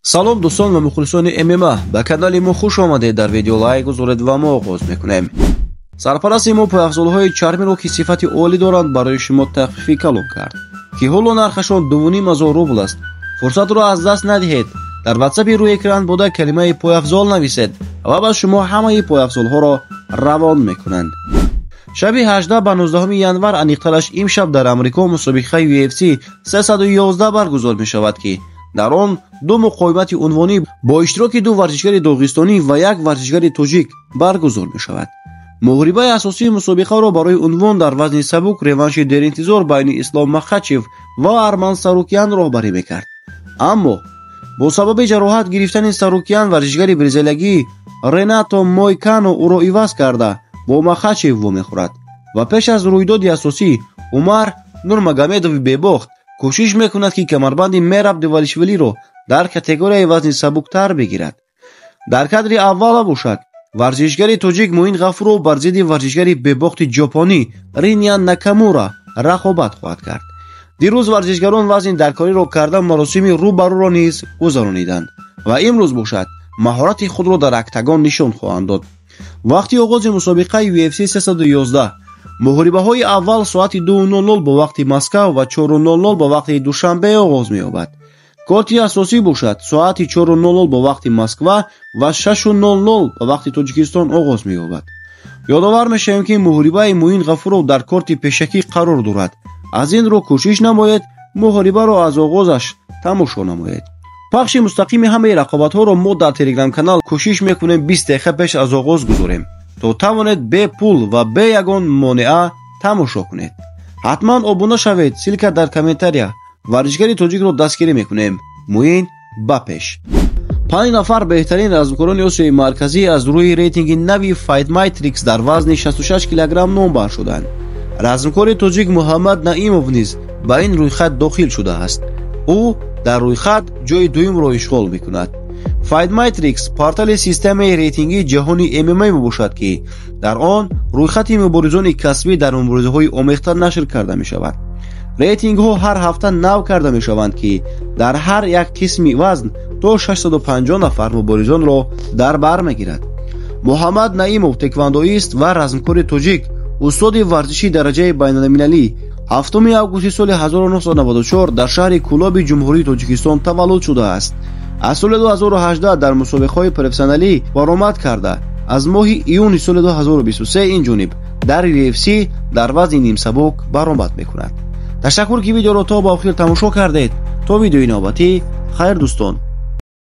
салом дӯстон ва мухлисони ММА, ба канали мо хуш омадед. дар видео лайк гузоред ва мо оғоз мекунем. сарпарасти мо пойафзолҳои чармиро ки сифати олӣ доранд барои шумо тахфифи калон кард, ки ҳоло нархашон 2500 рубл аст. фурсатро аз даст надиҳед. дар ватсапи рӯи экран бода калимаи пойафзол нависед ва ба шумо ҳамаи пойафзолҳоро равон мекунанд. шаби 18 ба 19 январ аниқтараш имшаб дар Амрико мусобиқаи UFC 311 баргузор мешавад, ки дар он ду муқоимати унвонӣ бо иштироки ду варзишгари доғистонӣ ва як варзишгари тоҷик баргузор мешавад. муҳрибаи асосии мусобиқаро барои унвон дар вазни сабук реванши деринтизор байни Ислом Махачев ва Арман Сарукян роҳбарӣ мекард. аммо бо сабаби ҷароҳат гирифтани Сарукян варзишгари брезилиягӣ Ренато Мойкано ӯро иваз карда бо Махачев вомехӯрад ва пеш аз рӯйдоди асосӣ Умар Нурмагомедови бебохт кӯшиш мекунад ки камарбанди Мераб Девалишвилиро дар категорияи вазни сабуктар бигирад. дар кадри аввал бошад варзишгари тоҷик Муин Ғафуров бар зидди варзишгари бебохти ҷопонӣ Риньян Накамура рақобат хоҳад кард. дирӯз варзишгарон вазни даркориро карда маросими рӯбарӯро низ гузарониданд ва имрӯз бошад маҳорати худро дар октагон нишон хоҳанд дод. вақти оғози мусобиқаи UFC 311 муҳрибаҳои аввал соати 2:00 ба вақти Москав ва 4:00 ба вақти душанбе оғоз меёбад. корти асосӣ бошад соати 4:00 ба вақти Москва ва 6:00 ба вақти Тоҷикистон оғоз меёбад. ёдовар мешавем ки муҳрибаи Муин Ғафуров дар корти пешакӣ қарор дорад. аз ин рӯ кӯшиш намоед муҳрибаро аз оғозаш тамошо намоед. пахши мустақими ҳамаи рақобатҳоро мо дар телеграм канал кӯшиш мекунем 20 дақиқа пеш аз оғоз гузорем, то тавонед бе пул ва бе ягон монеа тамошо кунед. ҳатман обуна шавед, силка дар комментария. варзишгари тоҷикро дастгирӣ мекунем. Муин ба пеш. 5 нафар беҳтарин размкорони Осиёи марказӣ аз рӯи рейтинги нави Fight Matrix дар вазни 66 кг номбар шуданд. размкори тоҷик Муҳаммад Наимов низ ба ин рӯйхат дохил шудааст. ӯ дар рӯйхат ҷои дуюмро ишғол мекунад. Fight Matrix портали системаи рейтингии ҷаҳони MMA мебошад, ки дар он рӯйхати муборизони касбӣ дар муборизаҳои омехта нашр карда мешавад. рейтингҳо ҳар ҳафта нав карда мешаванд, ки дар ҳар як қисми вазн то 650 нафар муборизонро дар бар мегирад. Муҳаммад Наимов теквандоист ва размкори тоҷик, устоди варзиши дараҷаи байналмилалӣ 7 августи соли 1994 дар шаҳри Кулоби ҷумҳурии Тоҷикистон таваллуд шудааст. аз соли 2018 дар мусобиқаҳои профессионалӣ баромад карда, аз моҳи июни соли 2023 инҷониб дар UFC дар вазни нимсабук баромад мекунад. ташаккур ки видеоро то ба охир тамошо кардед. то видеои навбатӣ, хайр дӯстон.